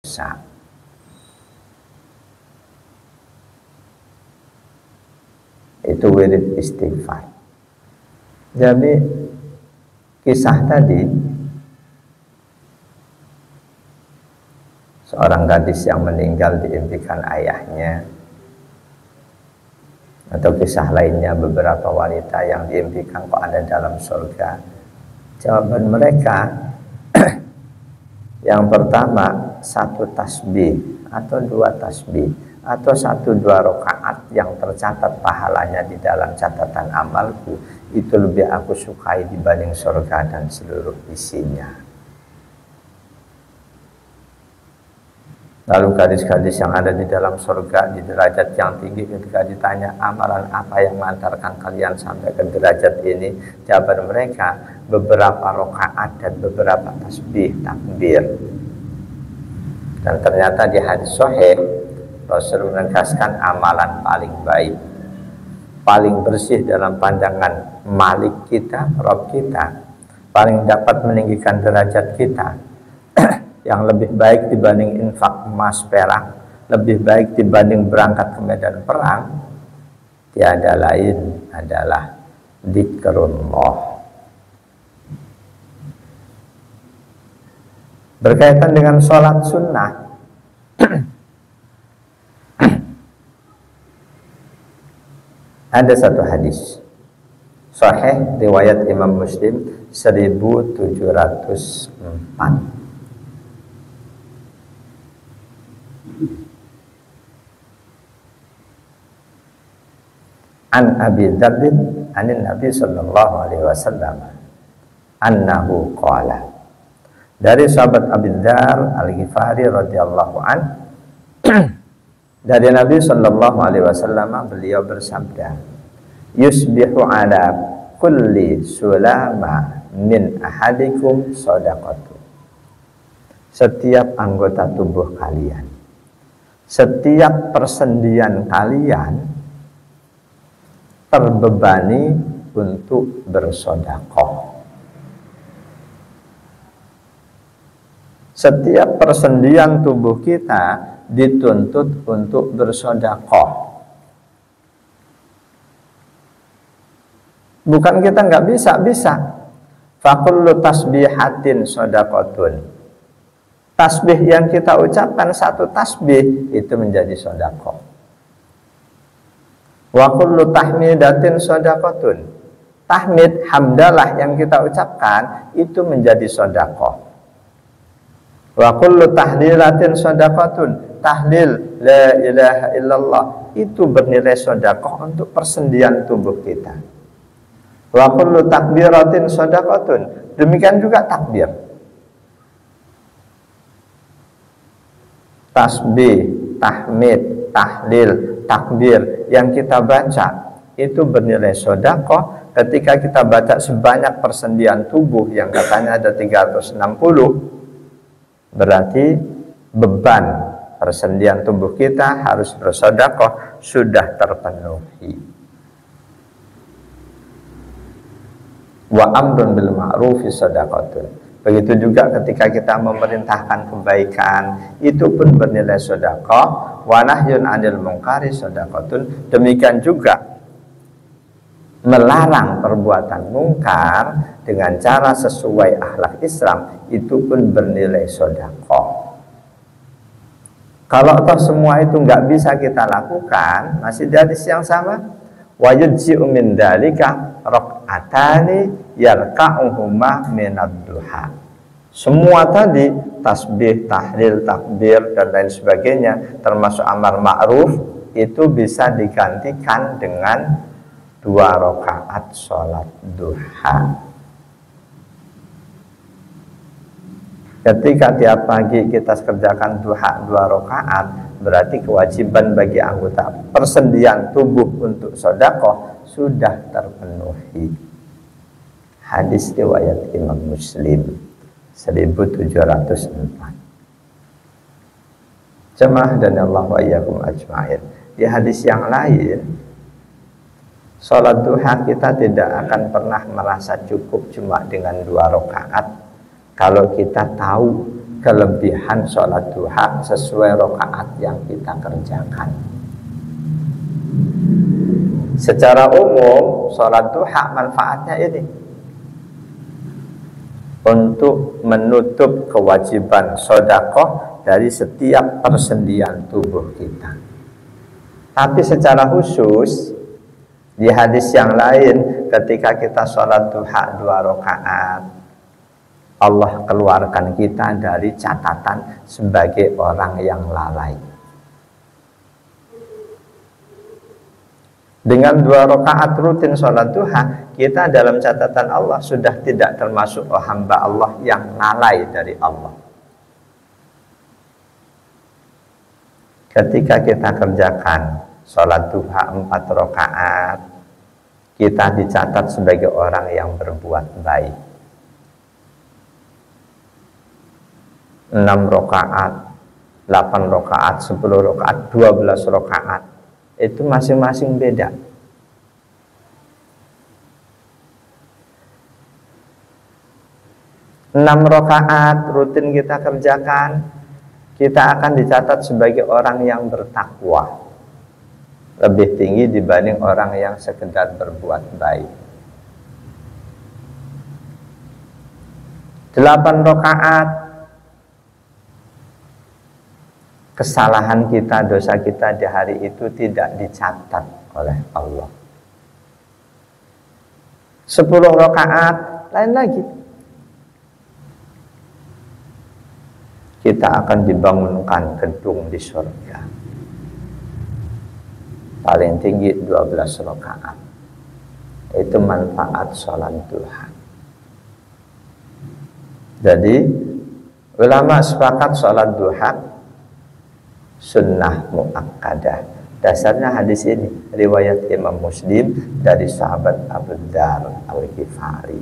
dosa. Itu wirid istighfar. Jadi kisah tadi, seorang gadis yang meninggal diimpikan ayahnya, atau kisah lainnya beberapa wanita yang diimpikan kok ada dalam surga. Jawaban mereka yang pertama, 1 tasbih atau 2 tasbih atau 1-2 rakaat yang tercatat pahalanya di dalam catatan amalku, itu lebih aku sukai dibanding surga dan seluruh isinya. Lalu gadis-gadis yang ada di dalam surga di derajat yang tinggi, ketika ditanya amalan apa yang mengantarkan kalian sampai ke derajat ini, jawaban mereka beberapa rakaat dan beberapa tasbih takbir. Dan ternyata di hadis sahih Rasul menegaskan amalan paling baik, paling bersih dalam pandangan Malik kita, Rabb kita, paling dapat meninggikan derajat kita, yang lebih baik dibanding infak emas perak, lebih baik dibanding berangkat ke medan perang, tiada lain adalah dzikrullah. Berkaitan dengan sholat sunnah, ada satu hadis sahih riwayat Imam Muslim 1704. An Abi Dzardin anin Nabi sallallahu alaihi wasallam annahu qala, dari sahabat Abi Dzar Al-Ghifari radhiyallahu an dari Nabi sallallahu alaihi wasallam, beliau bersabda, yusbihu ala kulli sulama min ahadikum shadaqatu. Setiap anggota tubuh kalian, setiap persendian kalian terbebani untuk bersedekah. Setiap persendian tubuh kita dituntut untuk bersedekah. Bukan kita nggak bisa. Fakullu tasbihatin sedekatun. Tasbih yang kita ucapkan, 1 tasbih itu menjadi sedekah. Wa kullu tahmidatin shadaqatun. Tahmid, hamdalah yang kita ucapkan itu menjadi sedekah. Wa kullu tahlilatin shadaqatun. Tahlil la ilaha illallah itu bernilai sedekah untuk persendian tubuh kita. Wa kullu takbiratin shadaqatun. Demikian juga takbir. Tasbih, tahmid, tahlil, takbir yang kita baca itu bernilai sedekah ketika kita baca sebanyak persendian tubuh yang katanya ada 360, berarti beban persendian tubuh kita harus bersedekah sudah terpenuhi. Wa amrun bil ma'rufi shadaqatun. Begitu juga ketika kita memerintahkan kebaikan, itu pun bernilai sedekah. Wa nahyun 'anil munkari shadaqatun. Demikian juga melarang perbuatan mungkar dengan cara sesuai akhlak Islam, itu pun bernilai sedekah. Kalau toh semua itu nggak bisa kita lakukan, masih di hadis yang sama, wa yujzi'u min dzalika rak'atani yarka'uhuma minad duha. Semua tadi, tasbih, tahlil, takbir dan lain sebagainya, termasuk amar ma'ruf, itu bisa digantikan dengan 2 rakaat sholat duha. Ketika tiap pagi kita kerjakan duha 2 rakaat, berarti kewajiban bagi anggota persendian tubuh untuk sedekah sudah terpenuhi. Hadis riwayat Imam Muslim 1704. Jemaah dan Allah wa iyyakum ajma'in. Di hadis yang lain, sholat duha kita tidak akan pernah merasa cukup cuma dengan 2 rakaat kalau kita tahu kelebihan sholat duha sesuai rakaat yang kita kerjakan. Secara umum sholat duha manfaatnya ini untuk menutup kewajiban sedekah dari setiap persendian tubuh kita. Tapi secara khusus di hadis yang lain, ketika kita sholat duha 2 rakaat, Allah keluarkan kita dari catatan sebagai orang yang lalai. Dengan 2 rakaat rutin sholat duha, kita dalam catatan Allah sudah tidak termasuk hamba Allah yang lalai dari Allah. Ketika kita kerjakan sholat duha 4 rakaat, kita dicatat sebagai orang yang berbuat baik. 6 rakaat, 8 rakaat, 10 rakaat, 12 rakaat, itu masing-masing beda. Enam rakaat rutin kita kerjakan, kita akan dicatat sebagai orang yang bertakwa, lebih tinggi dibanding orang yang sekedar berbuat baik. 8 rakaat, kesalahan kita, dosa kita di hari itu tidak dicatat oleh Allah. 10 rakaat, lain lagi. Kita akan dibangunkan gedung di surga. Paling tinggi 12 rakaat. Itu manfaat sholat duha. Jadi ulama sepakat sholat duha sunnah muakkadah. Dasarnya hadis ini riwayat Imam Muslim dari sahabat Abu Dzar Al-Ghifari.